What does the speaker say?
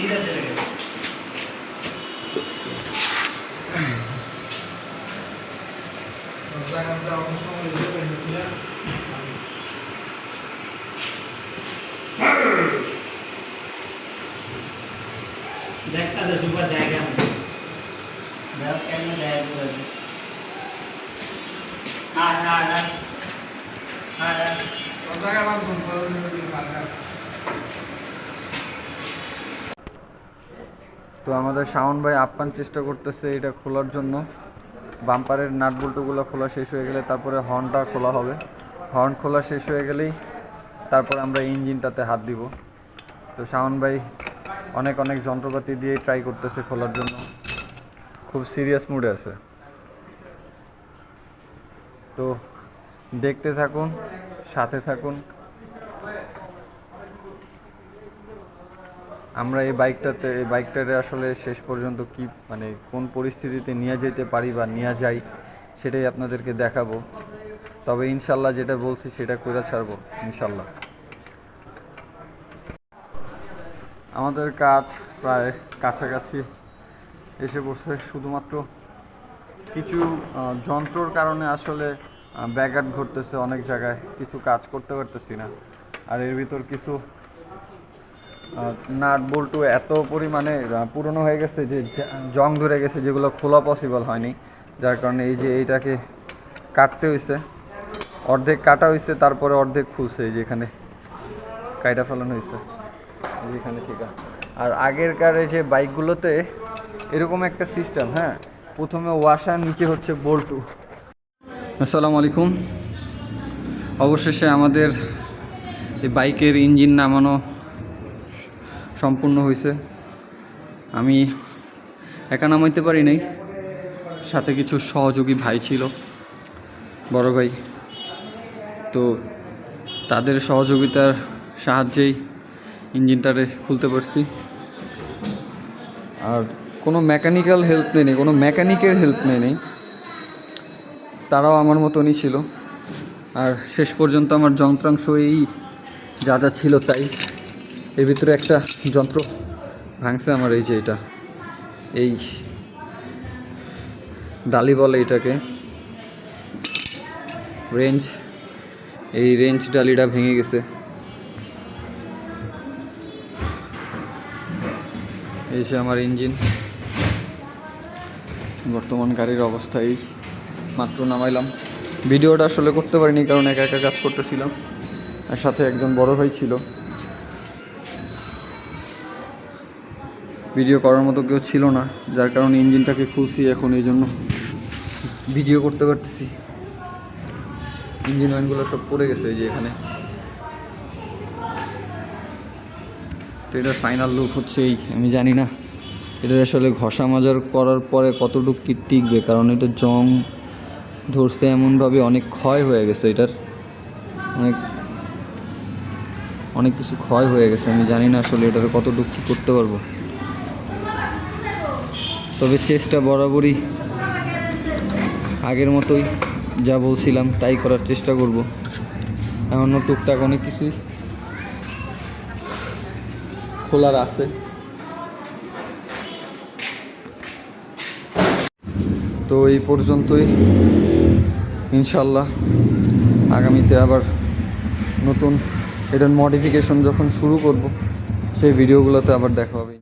देखता था सुपर जाएगा जब कैमरा जाएगा हाँ हाँ हाँ हाँ तो जगह बात बोल बोल नहीं पाता। তো আমাদের শাওন ভাই আপ্যান চেষ্টা করতেছে এটা খোলার জন্য। বাম্পারের নাট বল্টুগুলো খোলা শেষ হয়ে গেলে তারপরে হর্নটা খোলা হবে। হর্ন খোলা শেষ হয়ে গেলেই তারপরে আমরা ইঞ্জিনটাতে হাত দিব। তো শাওন ভাই অনেক অনেক যন্ত্রপাতি দিয়ে ট্রাই করতেছে খোলার জন্য, খুব সিরিয়াস মুডে আছে। তো দেখতে থাকুন, সাথে থাকুন। আমরা এই বাইকটারে আসলে শেষ পর্যন্ত কি মানে কোন পরিস্থিতিতে নিয়ে যেতে পারি বা নিয়ে যাই সেটাই আপনাদেরকে দেখাবো। তবে ইনশাল্লাহ যেটা বলছি সেটা করে ছাড়বো ইনশাল্লাহ। আমাদের কাজ প্রায় কাছাকাছি এসে পড়ছে। শুধুমাত্র কিছু যন্ত্রর কারণে আসলে ব্যাঘাত ঘটতেছে, অনেক জায়গায় কিছু কাজ করতে পারতেছি না। আর এর ভিতর কিছু নাট বল্টু এত পরিমাণে পুরনো হয়ে গেছে যে জং ধরে গেছে, যেগুলো খোলা পসিবল হয়নি। যার কারণে এই যে এইটাকে কাটতে হয়েছে, অর্ধেক কাটা হয়েছে, তারপরে অর্ধেক খুলছে, এই যে এখানে কাইটা ফেলানো হয়েছে এখানে, ঠিক আছে। আর আগেরকার এই যে বাইকগুলোতে এরকম একটা সিস্টেম, হ্যাঁ, প্রথমে ওয়াশার, নিচে হচ্ছে বল্টু। আসসালামু আলাইকুম। অবশেষে আমাদের এই বাইকের ইঞ্জিন নামানো সম্পূর্ণ হয়েছে। আমি একা নামাইতে পারি নাই, সাথে কিছু সহযোগী ভাই ছিল, বড় ভাই। তো তাদের সহযোগিতার সাহায্যেই ইঞ্জিনটারে খুলতে পারছি। আর কোনো মেকানিক্যাল হেল্প নেই, কোনো মেকানিকের হেল্প নেই, তারাও আমার মতনই ছিল। আর শেষ পর্যন্ত আমার যন্ত্রাংশ এই যা যা ছিল তাই। এর ভিতরে একটা যন্ত্র ভাঙছে আমার, এই যে এটা, এই ডালি বলে এটাকে, রেঞ্জ, এই রেঞ্জ ডালিটা ভেঙে গেছে। এই যে আমার ইঞ্জিন, বর্তমান গাড়ির অবস্থা এই। মাত্র নামাইলাম। ভিডিওটা আসলে করতে পারিনি কারণ একা একা কাজ করতেছিলাম, আর সাথে একজন বড় ভাই ছিল। ভিডিও করার মতো কেউ ছিল না, যার কারণে ইঞ্জিনটাকে খুলছি এখন, এই জন্য ভিডিও করতে পারতেছি। ইঞ্জিন অয়েলগুলো সব পড়ে গেছে এই যে এখানে। তো এটার ফাইনাল লুক হচ্ছে এই। আমি জানি না এটার আসলে ঘষা মাজার করার পরে কতটুকু কি টিকবে, কারণ এটা জং ধরছে এমনভাবে, অনেক ক্ষয় হয়ে গেছে, এটার অনেক কিছু ক্ষয় হয়ে গেছে। আমি জানি না আসলে এটার কতটুকু কী করতে পারবো, তবে চেষ্টা বরাবরই আগের মতোই, যা বলছিলাম তাই করার চেষ্টা করব। এখনও টুকটাক অনেক কিছুই খোলার আছে। তো এই পর্যন্তই, ইনশাল্লাহ আগামীতে আবার নতুন এটার মডিফিকেশন যখন শুরু করব সেই ভিডিওগুলোতে আবার দেখা হবে।